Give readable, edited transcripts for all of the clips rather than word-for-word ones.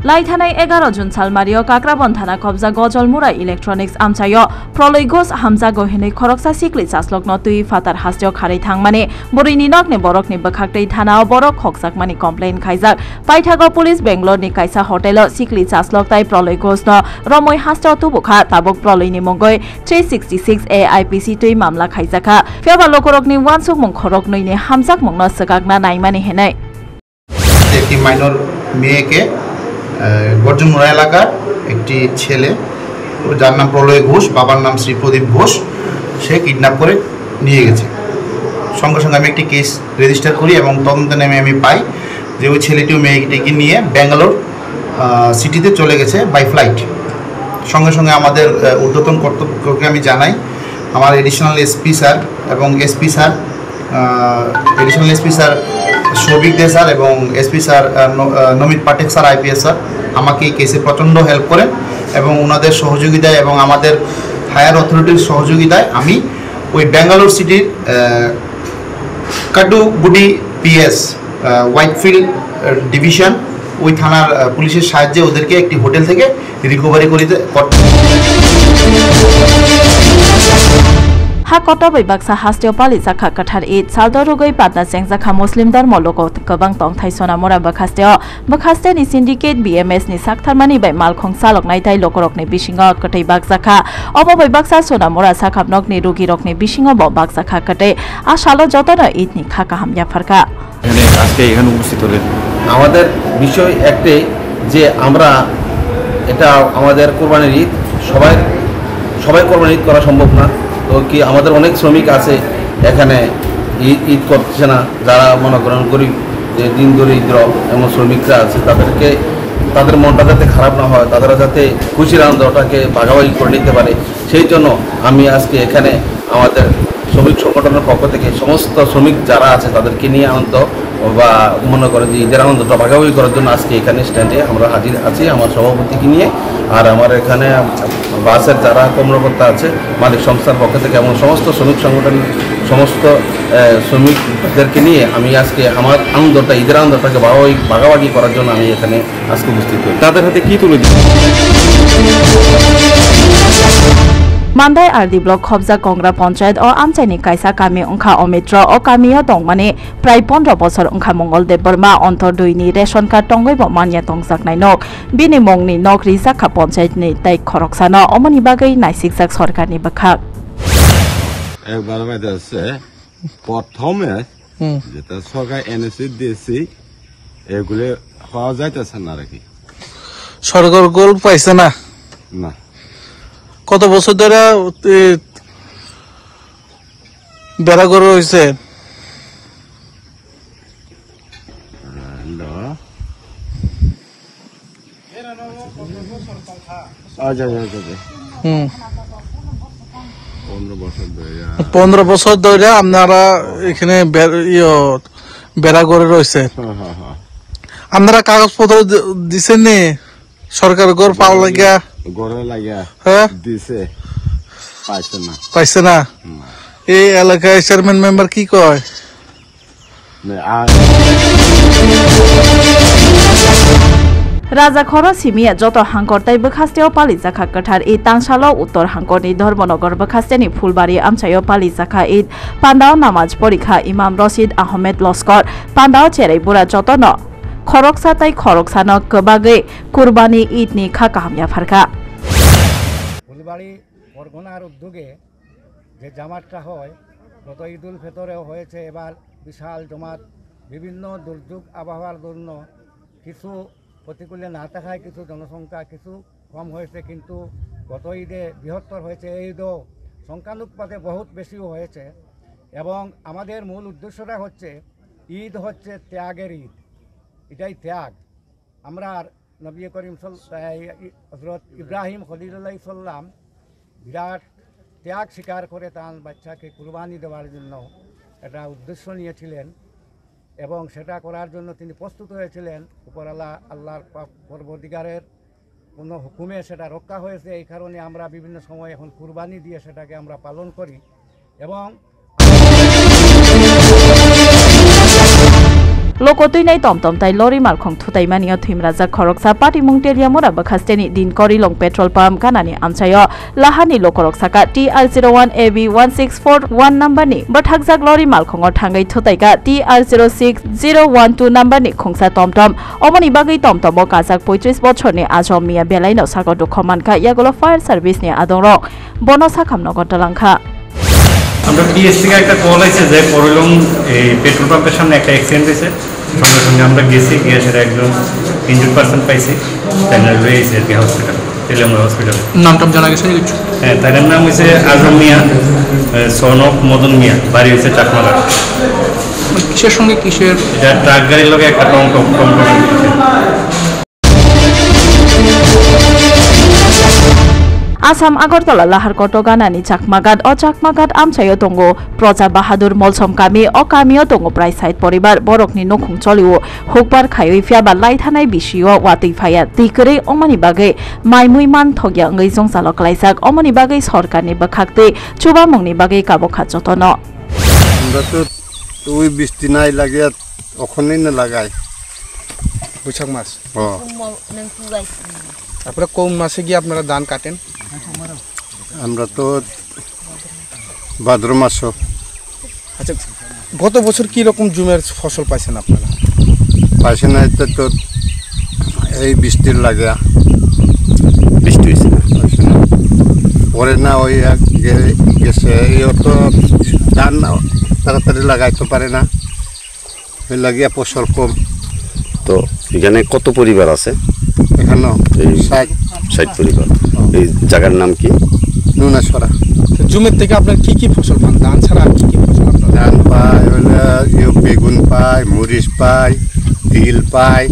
लाइथानाय 11 जुन सालमारियाव काक्राबन थाना कब्जा गजलमुरा इलेक्ट्रनिक्स आमचायो प्रलय घोष हामजा गहिनै खरकसा सिक्ली चास्लकनो तुई फातार हास्टियाव खारै थांमाने बरिनि नकने बरकनि बखाक्तै थानाव बरक हकसाकमानि कमप्लेन खाइजाक पाइथागो पुलिस बेंगलोरनि काइसा होटेल सिक्ली चास्लकताय प्रलय घोषनो रमय हास्टियाव तुबुखा ताबक प्रलयनि मंगय 366 AIPC तुई मामला खाइजाका फेबा लोकरकनि वानसुक मुं खरक नैनि हामजाक मुंनो सकाकना नाइमानि हेनै একটি মাইনর মেয়েকে গর্জনমুড়া এলাকার একটি ছেলে যার নাম প্রলয় ঘোষ বাবার নাম শ্রী প্রদীপ ঘোষ সে কিডন্যাপ করে নিয়ে গেছে সঙ্গে সঙ্গে আমি একটি কেস রেজিস্টার করি এবং তদন্তে নেমে আমি পাই যে ওই ছেলেটি ও মেয়েটিকে নিয়ে ব্যাঙ্গালোর সিটিতে চলে গেছে বাই ফ্লাইট সঙ্গে সঙ্গে আমাদের ঊর্ধ্বতন কর্তৃপক্ষকে আমি জানাই আমার এডিশনাল এসপি স্যার এবং SP sir additional SP sir Souvik Dey sir এবং SP sir Namit Patek sir IPS sir আমাকে এই কেসে প্রচণ্ড হেল্প করেন এবং ওনাদের সহযোগিতায় এবং আমাদের হায়ার অথরিটির সহযোগিতায় আমি ওই ব্যাঙ্গালোর সিটির কাটুগুডি পিএস হোয়াইটফিল্ড ডিভিশন ওই থানার পুলিশের সাহায্যে ওদেরকে একটি হোটেল থেকে রিকভারি করতে हाकट बैबाक्सा हास्टियाव पालिजाखा कठार ईद सालदरुगै पादना सेंजाखा मुस्लिम धर्म लोगो गोबां तंथाय सनामरा बखास्तेनि सिन्डिकेट BMS नि साकथारमानि बाय मालखं सालकनाय ताय लोकरकनि बिसिङाव कटै बागजाखा अब बैबाक्सा सनामरा साखाबनकनि रुगिरकनि बिसिङाव बागजाखा कटै आशालो जतन ईदनि खाका हामया फारका এখানে উপস্থিত হলেন আমাদের বিষয় একটাই যে আমরা এটা আমাদের কোরবানির ঈদ সবাই কোরবানির ঈদ করা সম্ভব না তো কি আমাদের অনেক শ্রমিক আছে এখানে ঈদ করছে না যারা মনে করেন গরিব যে দিন দরিদ্র এমন শ্রমিকরা আছে তাদের মনটা যাতে খারাপ না হয় তারা যাতে খুশির আনন্দটাকে ভাগাভাগি করে নিতে পারে সেই জন্য আমি আজকে এখানে আমাদের শ্রমিক সংগঠনের পক্ষ থেকে সমস্ত শ্রমিক যারা আছে তাদেরকে নিয়ে আনন্দ বা মনে করেন যে ঈদের আনন্দটা ভাগাভাগি করার জন্য আজকে এখানে স্ট্যান্ডে আমরা হাজির আছি আমার সভাপতিকে নিয়ে আর আমার এখানে বাসের যারা কর্মকর্তা আছে মালিক সংস্থার পক্ষ থেকে এবং সমস্ত শ্রমিক সংগঠন সমস্ত শ্রমিকদেরকে নিয়ে আমি আজকে আমার আনন্দটা ঈদের আনন্দটাকে ভাগাভাগি করার জন্য আমি এখানে আজকে উপস্থিত হই তাদের হাতে কি তুলে দিই मान्दाय आरडी ब्लक खबजा कंग्रा पंचायत और आमचाइनि काइसा कामी अंखा अमित्र और कामिया दं माने प्राय 15 बছर अंखा मंगलदेव बर्मा अंतर दुईनि रेशन कार्ड टंगैबो मानिया तंगजाकनाय नक बिनि मंगनि नक रिजाखा पंचायतनि ताय खरकसानो अमनि बागै नायसिकजाक सरकारनि बखा একবার মেদাসে প্রথমে যেটা সরকার এনএসসি দিয়েছি এগুলো পাওয়া যাইতেছে না নাকি সরকার গোল পাইছে না না কত বছর ধরে বেড়া গরু হয়েছে আচ্ছা 15 বছর ধরে আপনারা এখানে বেড়া গড়ে রয়েছে আপনারা কাগজপত্র দিচ্ছেন নি সরকার গড় পাওয়া লাগিয়া গড়ে লাগিয়া দিছে পাইছে না এই এলাকায় চেয়ারম্যান মেম্বার কি কয় राजा खर सिमिया जत हांकरताय बखास्तेयाव पालिजाखा कठार ईद तांसालो उत्तर हांकरनि धर्मनगर बखास्तेनि फुलबारी आमचायाव पालिजाखा ईद पान्दाव नामाज परीक्षा इमाम रशीद आहमेद लस्कर पान्दाव चेराइबुरा जतन खरकसाताय खरकसानो गोबागै कुरबानी ईदनि खाका हामया फारका ফুলবাড়ি পরগনার উদ্যোগে যে জামাতটা হয় গত ঈদুল ফিতরেও হয়েছে এবার বিশাল জমাত বিভিন্ন দুর্যোগ আবহাওয়ার জন্য কিছু প্রতিকূলে না থাকায় কিছু জনসংখ্যা কিছু কম হয়েছে কিন্তু গত ঈদে বৃহত্তর হয়েছে এই ঈদও সংখ্যানুপাতে বহুত বেশিও হয়েছে এবং আমাদের মূল উদ্দেশ্যটা হচ্ছে ঈদ হচ্ছে ত্যাগের ঈদ এটাই ত্যাগ আমরা নবী করিম হযরত ইব্রাহিম খলিলুল্লাহ সাল্লাম বিরাট ত্যাগ স্বীকার করে তার বাচ্চাকে কুরবানি দেওয়ার জন্য একটা উদ্দেশ্য নিয়েছিলেন এবং সেটা করার জন্য তিনি প্রস্তুত হয়েছিলেন আল্লাহর পরবর্তীকারের কোনো হুকুমে সেটা রক্ষা হয়েছে এই কারণে আমরা বিভিন্ন সময় এখন কুরবানি দিয়ে সেটাকে আমরা পালন করি এবং lokotui nei tomtom tai lori malkhong thutai mani thimraja khoroksa party mungteria mora bakhasteni din kori long petrol pump ganani amchayo lahani lokoroksaka TR01 AB1641 number ni bathakjak lori malkhongo thangai thutaika TR06012 number ni khongsa tomtom omoni bagai tomtomo kajak 35 বছরনি আজম মিয়া বেলাইনো সাগর দুঃখমানকা ইয়াগুলো fire service নিয়ে আদংর বনসা খামনগর দলাংখা আমরা PSC কে একটা call আছে যে পরলং এই petrol পাম্পের সামনে একটা accident হয়েছে সঙ্গে সঙ্গে আমরা গেছি গিয়ে সেটা একজন ইনজুর্ড পারসন পাইছি তাই না রয়েছে আর কি হসপিটাল তেলেঙ্গা হসপিটাল নামটাম জানা গেছে কিছু হ্যাঁ তার নাম হচ্ছে আজম মিয়া সন অফ মদন মিয়া বাড়ি হচ্ছে চাকমাঘাট কিসের সঙ্গে কিসের এটা ট্রাক গাড়ির লগে একটা টম আসাম আগরতলা লাহারকটো গানানি চাকমাঘাট ও চাকমাঘাট আমচাইও দঙ্গ প্রজা বাহাদুর মলসম কামি ও কামিও দঙ্গ প্রায় সাইড পরিবার বরকনি নখুং চলিও হুকবার খাইই ফিয়াবা লাইথানাই বিশিও ওয়াতই ফায়া তিকরে অমানি বাগে মাইমুই মান থগিয়া ngei jongsalok laijak omoni bagai সরকারনি বখাকতে চুবামংনি বাগে কাবখা যতন আমরা তো ওই বৃষ্টি নাই লাগে ওখানেই না লাগাই বৈশাখ মাস হ্যাঁ তারপরে কোন মাসে গিয়ে আপনারা ধান কাটেন আমরা তো ভাদ্র মাস আচ্ছা গত বছর কি রকম জুমের ফসল পাইছেন আপনারা পাইছে না তো এই বৃষ্টির লাগে বৃষ্টি হয়েছে না পরে না ওই গেছে তো ধান তাড়াতাড়ি লাগাইতে পারে না ওই লাগিয়া ফসল কম। তো এখানে কত পরিবার আছে? এখানেও 60 পরিবার। এই জায়গার নাম কি? নুনাছড়া। জমির থেকে আপনার কি কি ফসল পান? ধান ছাড়া আর কি কি ফসল আপনারা? ধান পায়, বেগুন পায়, মরিচ পায়, তিল পায়।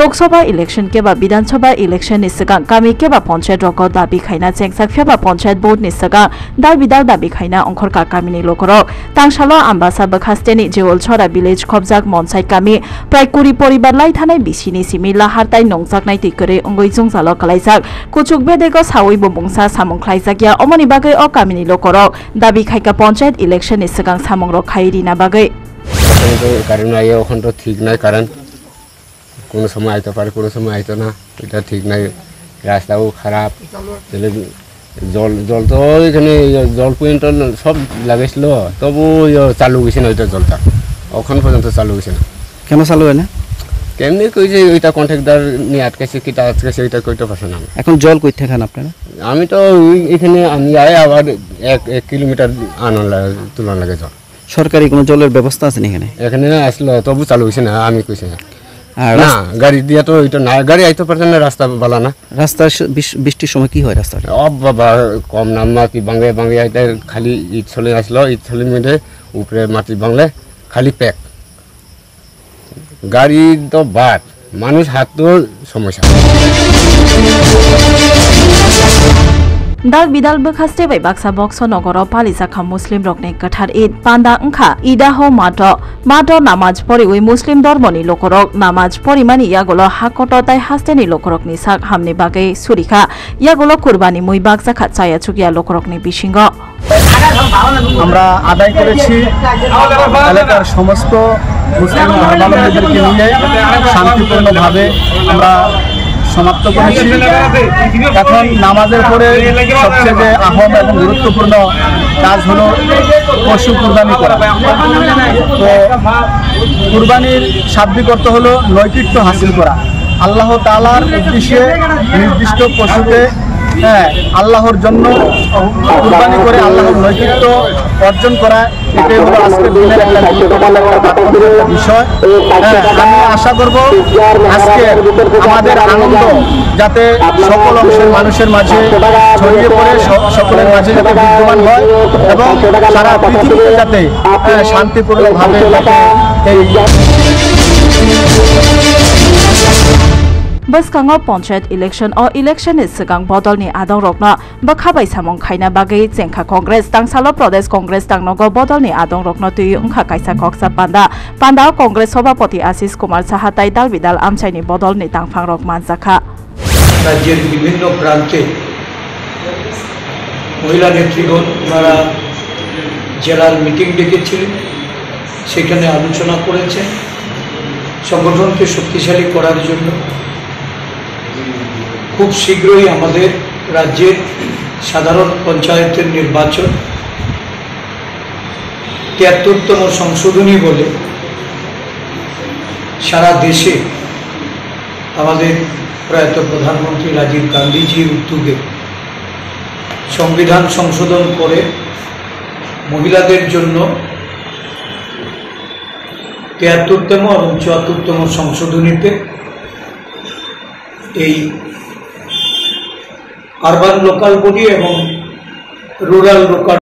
लोकसभा इलेक्शन के बा विधानसभा इलेक्शन निसगा कामी के बा पंचायत रक दाबी खाइना चेंगसाक फेबा पंचायत बोर्ड निसगा दाबिदार दाबी खाइना अंखर का कामिनि लोकरो तांसालो आम्बासा बखास्तेनि जेवलछरा विलेज खबजाक मनसाइ कामी प्राय 20 परिबार लाई थानाय बिसिनि सिमि लाहारताय नंजाकनाय तिकरे अंगै जंजालो कलाइजाक कुचुक बेदेगो सावै बबंसा सामं खाइजाकिया अमनि बागै अ कामिनि लोकरो दाबि खाइका पंचायत इलेक्शन निसगा सामं र खाइरिना बागै কারণ আইয়া ওখান তো ঠিক নাই কারণ কোনো সময় আইতে পারে কোনো সময় আইতো না এটা ঠিক নাই রাস্তাও খারাপ তাহলে জল তো এখানে জল পয়েন্ট সব লাগাইছিল তবু চালু গেছে না ওইটা জলটা ওখান পর্যন্ত চালু গেছে না কেন চালু হয় না কেমনি কইছে ওইটা কন্ট্রাক্টর নিয়ে আটকাইছে কিটা আটকাইছে ওইটা কইতে পারছে না এখন জল কই থেকে খান আপনারা আমি তো এখানে আমি আয় আবার 1 কিলোমিটার আনন তুলন লাগে জল সরকারি কোনো জলের ব্যবস্থা আছে এখানে এখানে আসলো তবু চালু হইছে না আমি কইছি না গাড়ি দিয়া তো এটা না গাড়ি আইতে পারছে না রাস্তা ভালো না রাস্তা বৃষ্টির সময় কি হয় রাস্তাটা বাবা কম নাম মাটি বাংলে বাংলে আইতে খালি ইট চলে আসলো ইট চলে মধ্যে উপরে মাটি বাংলে খালি প্যাক গাড়ি তো বাদ মানুষ হাত তো সমস্যা दाल बिदाल बखास्ते बै बाक्सा बक्स नगर पालिसाखा मुस्लिम रकने कठार ईद पांदा अंखा ईदाहो माटो नामाज परि वे मुस्लिम धर्मनि लोकरक नामाज परिमानि यागलो हाकट ताइ हास्तेनि लोकरकनि साक हामनि बागै सुरिखा यागलो कुरबानी मुइ बाक्साखा चाया चुकिया लोकरकनि बिसिंग আমরা আদায় করেছি এলাকার সমস্ত মুসলিম ধর্মাবলম্বীদেরকে নিয়ে শান্তিপূর্ণভাবে আমরা সমাপ্ত করেছি এখন নামাজের পরে সবচেয়ে যে আহম এবং গুরুত্বপূর্ণ কাজ হলো পশু কুরবানি করা তো কুরবানির শাব্দিক অর্থ হলো নৈকট্য হাসিল করা আল্লাহ তাআলার উদ্দেশ্যে নির্দিষ্ট পশুকে আল্লাহর জন্য কুরবানি করে আল্লাহর নৈকট্য অর্জন করা এটাই হলো আজকের দিনের একটা গুরুত্বপূর্ণ বিষয় আমি আশা করব আজকে আমাদের আনন্দ যাতে সকল অংশের মানুষের মাঝে ছড়িয়ে পড়ে সকলের মাঝে যাতে বিদ্যমান হয় এবং সারা পৃথিবীতে যাতে শান্তিপূর্ণভাবে এই बसकांगो पंचायत इलेक्शन और इलेक्शन सिगांग बदलनि आदं रकना बखाबाय सामं खाइना बागै जेंखा कांग्रेस तांसालो प्रदेश कांग्रेस तांनगो बदलनि आदं रकना तुइ उंखा काइसा कक्सा पान्दा कांग्रेस सभापति आशिष कुमार साहा ताइ दाल बिदाल आमचाइनि बदलनि तांफां रक मानजाखा राज्येर विभिन्न प्रान्ते महिला नेतृगण द्वारा জেলার মিটিং ডেকেছিলেন, সেখানে আলোচনা করেছেন সংগঠনকে শক্তিশালী করার জন্য। খুব শীঘ্রই আমাদের রাজ্যের সাধারণ পঞ্চায়েতের নির্বাচন, ৭৩তম সংশোধনী বলে সারা দেশে আমাদের প্রয়াত প্রধানমন্ত্রী রাজীব গান্ধীজির উদ্যোগে সংবিধান সংশোধন করে মহিলাদের জন্য ৭৩তম এবং ৭৪তম সংশোধনীতে এই আরবান লোকাল বডি এবং রুরাল লোকাল